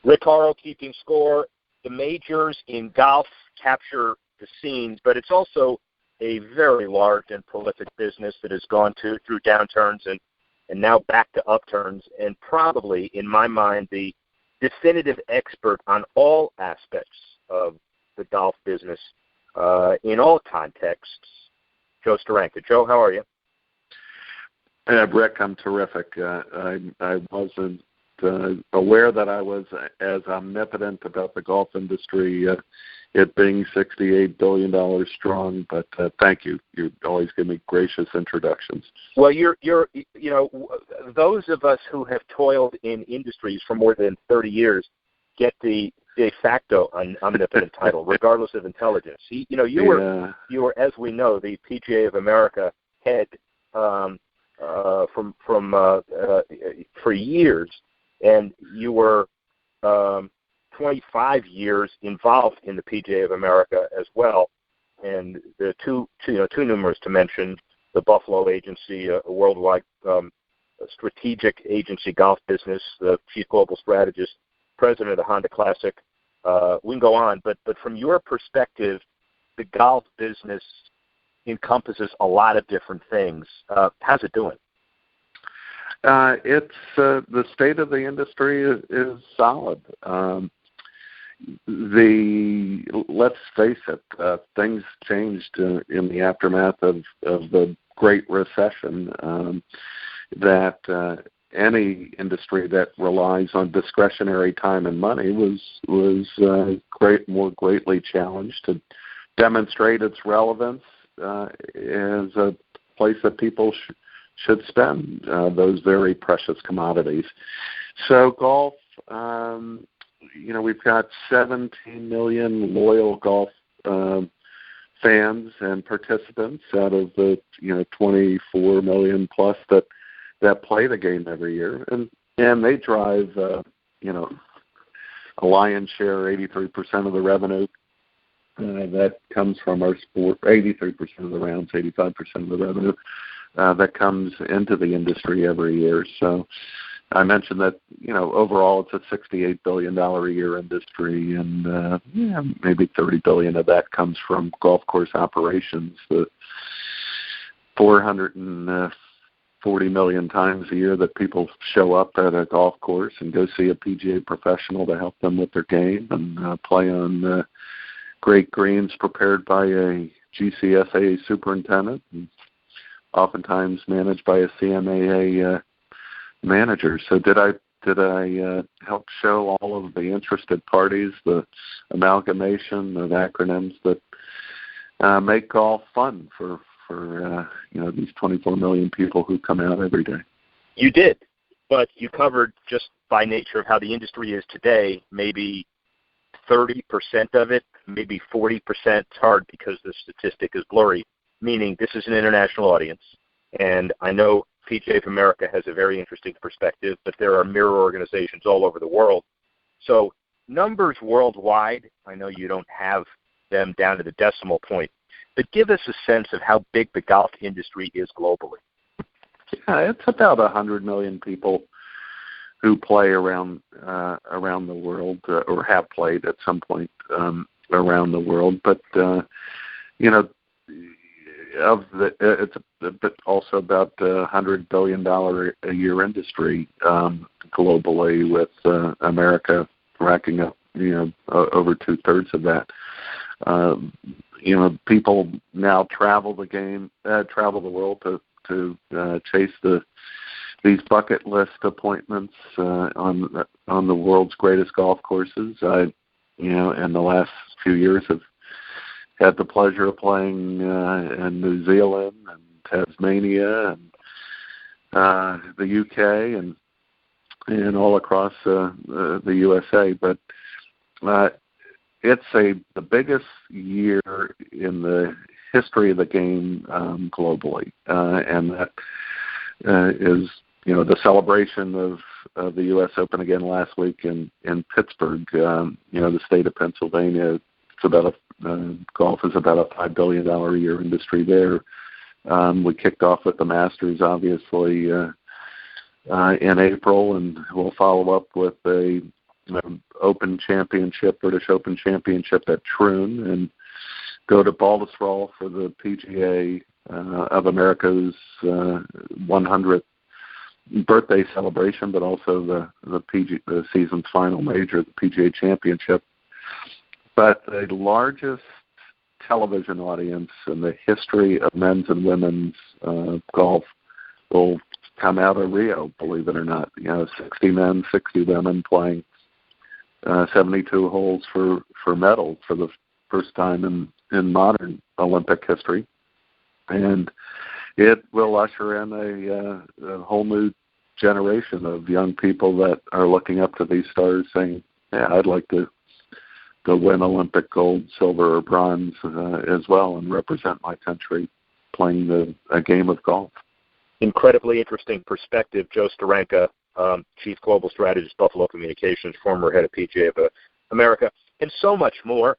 Rick Horrow keeping score. The majors in golf capture the scenes, but it's also a very large and prolific business that has gone through downturns and now back to upturns, and probably, in my mind, the definitive expert on all aspects of the golf business in all contexts, Joe Steranka. Joe, how are you? Rick, I'm terrific. I wasn't aware that I was as omnipotent about the golf industry, it being $68 billion strong. But thank you. You always give me gracious introductions. Well, you're those of us who have toiled in industries for more than 30 years get the de facto omnipotent title, regardless of intelligence. You were, as we know, the PGA of America head for years, and you were 25 years involved in the PGA of America as well. And the too numerous to mention, the Buffalo Agency, a worldwide strategic agency golf business, the chief global strategist, president of the Honda Classic. We can go on, but from your perspective, the golf business encompasses a lot of different things. How's it doing? It's the state of the industry is solid. Let's face it, things changed in the aftermath of the Great Recession. That any industry that relies on discretionary time and money was more greatly challenged. To demonstrate its relevance as a place that people should spend those very precious commodities. So golf, we've got 17 million loyal golf fans and participants out of the 24 million plus that play the game every year, and they drive a lion's share, 83% of the revenue that comes from our sport. 83% of the rounds, 85% of the revenue that comes into the industry every year. So I mentioned that overall it's a $68 billion a year industry, and maybe $30 billion of that comes from golf course operations. The 440 million times a year that people show up at a golf course and go see a PGA professional to help them with their game and play on great greens prepared by a GCSA superintendent, and oftentimes managed by a CMAA manager. So did I help show all of the interested parties the amalgamation of acronyms that make golf fun for these 24 million people who come out every day? You did, but you covered, just by nature of how the industry is today, maybe 30% of it, maybe 40%. It's hard because the statistic is blurry, meaning this is an international audience. And I know PGA of America has a very interesting perspective, but there are mirror organizations all over the world. So numbers worldwide, I know you don't have them down to the decimal point, but give us a sense of how big the golf industry is globally. Yeah, it's about 100 million people who play around the world, or have played at some point around the world. But it's also about $100 billion a year industry globally, with America racking up over 2/3 of that. People now travel the world to chase these bucket list appointments on the world's greatest golf courses. I, in the last few years, have had the pleasure of playing in New Zealand and Tasmania and the UK and all across the USA. But it's the biggest year in the history of the game globally, and that is the celebration of the U.S. Open again last week in Pittsburgh. The state of Pennsylvania, golf is about a $5 billion a year industry there. We kicked off with the Masters, obviously, in April, and we'll follow up with a Open Championship, British Open Championship at Troon, and go to Baldisrael for the PGA of America's 100th birthday celebration, but also the season's final major, the PGA Championship. But the largest television audience in the history of men's and women's golf will come out of Rio, believe it or not. 60 men, 60 women playing 72 holes for medals for the first time in modern Olympic history. And it will usher in a whole new generation of young people that are looking up to these stars saying, yeah, I'd like to win Olympic gold, silver, or bronze as well and represent my country playing a game of golf. Incredibly interesting perspective. Joe Steranka, Chief Global Strategist, Buffalo Communications, former head of PGA of America, and so much more.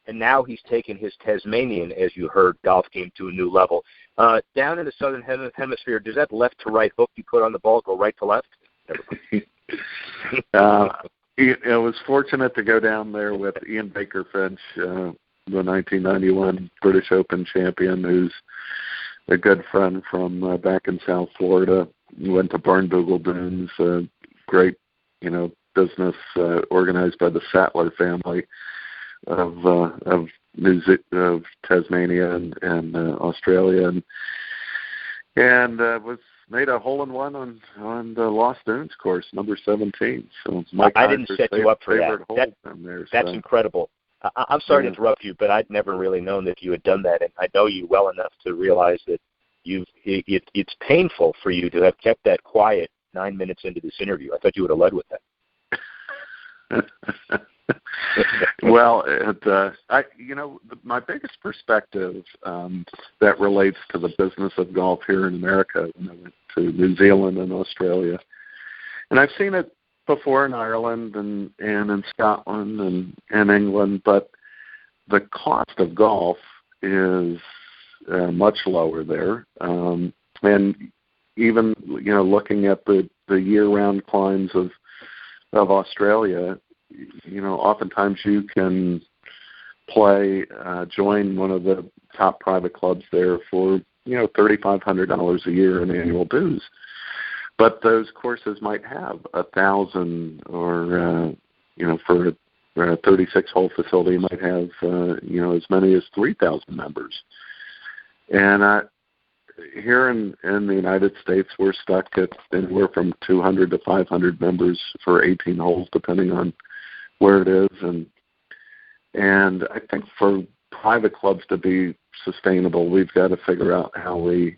And now he's taken his Tasmanian, as you heard, golf game to a new level. Down in the Southern Hemisphere, does that left-to-right hook you put on the ball go right to left? I was fortunate to go down there with Ian Baker Finch, the 1991 British Open champion, who's a good friend from back in South Florida. We went to Barnbougle Dunes, a great, business organized by the Sattler family of Tasmania and Australia, and was made a hole-in-one on the Lost Dunes course, number 17. So I didn't set you up for that. That's so. Incredible. I'm sorry to interrupt you, but I'd never really known that you had done that, and I know you well enough to realize that it's painful for you to have kept that quiet 9 minutes into this interview. I thought you would have led with that. Well, my biggest perspective that relates to the business of golf here in America, when I went to New Zealand and Australia, and I've seen it before in Ireland and in Scotland and England, but the cost of golf is much lower there, and even looking at the year-round climbs of Australia. Oftentimes you can join one of the top private clubs there for, $3,500 a year in annual dues. But those courses might have 1,000 or, for a 36-hole facility might have, as many as 3,000 members. And here in the United States, we're stuck at anywhere from 200 to 500 members for 18 holes, depending on where it is, and I think for private clubs to be sustainable, we've got to figure out how we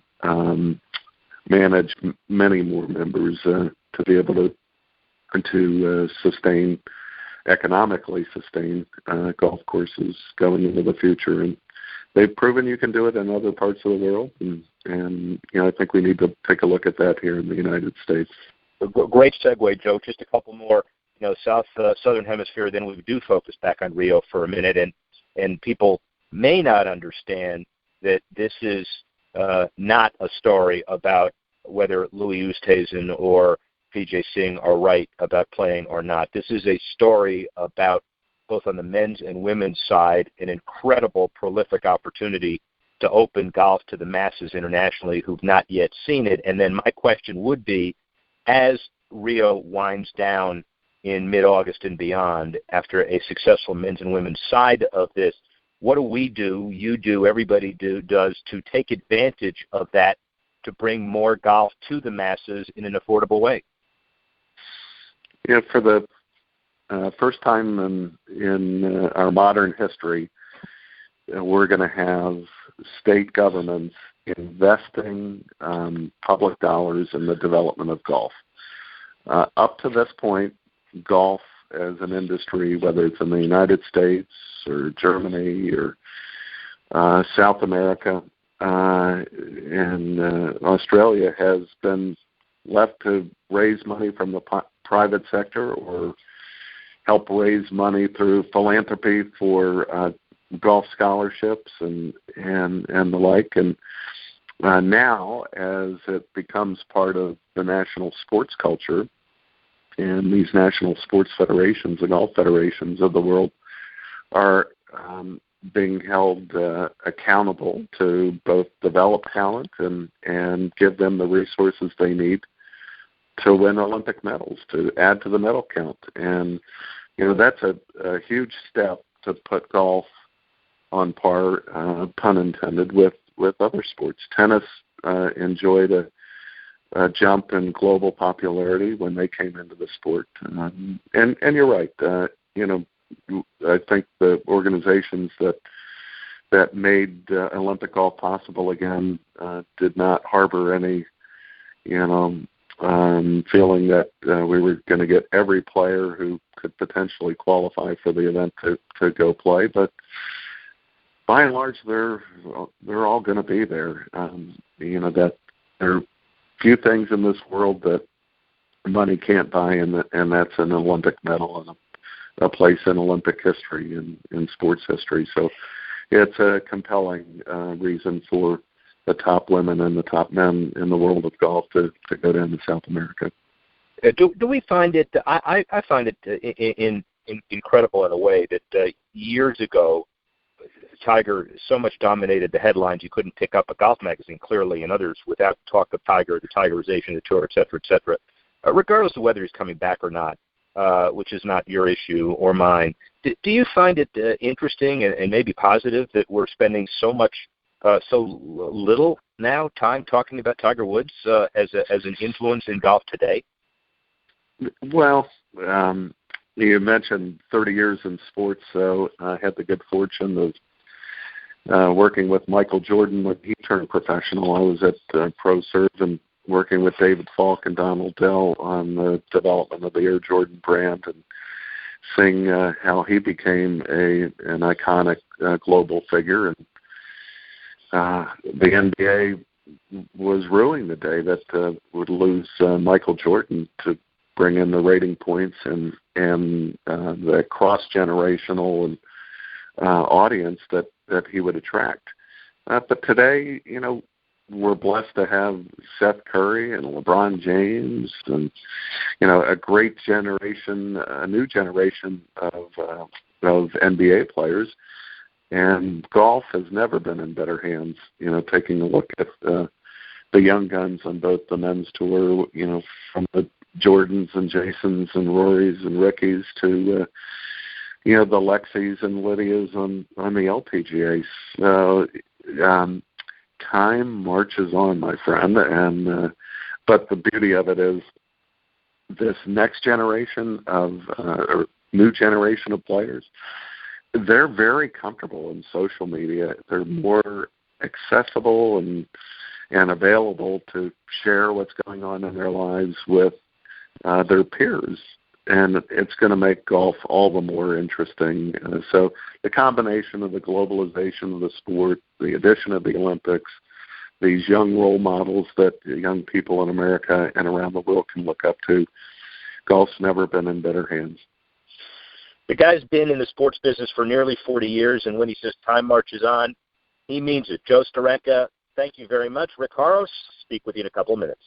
manage many more members to be able to economically sustain golf courses going into the future. And they've proven you can do it in other parts of the world, and I think we need to take a look at that here in the United States. Great segue, Joe. Just a couple more. Southern Hemisphere, then we do focus back on Rio for a minute, and people may not understand that this is not a story about whether Louis Oosthuizen or Vijay Singh are right about playing or not. This is a story about, both on the men's and women's side, an incredible, prolific opportunity to open golf to the masses internationally who've not yet seen it. And then my question would be, as Rio winds down in mid-August and beyond, after a successful men's and women's side of this, what do we do, you do, everybody does to take advantage of that to bring more golf to the masses in an affordable way? For the first time in our modern history, we're going to have state governments investing public dollars in the development of golf. Up to this point, golf as an industry, whether it's in the United States or Germany or South America and Australia, has been left to raise money from the private sector or help raise money through philanthropy for golf scholarships and the like. And now, as it becomes part of the national sports culture, and these national sports federations and all federations of the world are being held accountable to both develop talent and give them the resources they need to win Olympic medals, to add to the medal count. And, that's a huge step to put golf on par, pun intended, with other sports. Tennis enjoyed a jump in global popularity when they came into the sport. And you're right. I think the organizations that made Olympic golf possible again did not harbor any, feeling that we were going to get every player who could potentially qualify for the event to go play. But by and large, they're all going to be there. That there are few things in this world that money can't buy, and that's an Olympic medal and a place in Olympic history and in sports history. So it's a compelling reason for the top women and the top men in the world of golf to go down to South America. Do we find it? I find it incredible in a way that years ago, Tiger so much dominated the headlines you couldn't pick up a golf magazine, clearly, and others without talk of Tiger, the Tigerization of the tour, et cetera, regardless of whether he's coming back or not, which is not your issue or mine. Do you find it interesting and maybe positive that we're spending so little now time talking about Tiger Woods as an influence in golf today? Well, you mentioned 30 years in sports, so I had the good fortune of working with Michael Jordan when he turned professional. I was at ProServe and working with David Falk and Donald Dell on the development of the Air Jordan brand and seeing how he became an iconic global figure. And the NBA was ruining the day that would lose Michael Jordan to bring in the rating points and the cross-generational and audience that he would attract. But today, we're blessed to have Seth Curry and LeBron James and, a great generation, a new generation of NBA players. And golf has never been in better hands, taking a look at the young guns on both the men's tour, from the Jordans and Jasons and Rorys and Rickies to, the Lexis and Lydias on the LPGA. So, time marches on, my friend, and but the beauty of it is this next generation of or new generation of players, they're very comfortable in social media. They're more accessible and available to share what's going on in their lives with their peers, and it's going to make golf all the more interesting. So the combination of the globalization of the sport, the addition of the Olympics, these young role models that young people in America and around the world can look up to, golf's never been in better hands. The guy's been in the sports business for nearly 40 years, and when he says time marches on, he means it. Joe Steranka, thank you very much. Rick Horrow, speak with you in a couple of minutes.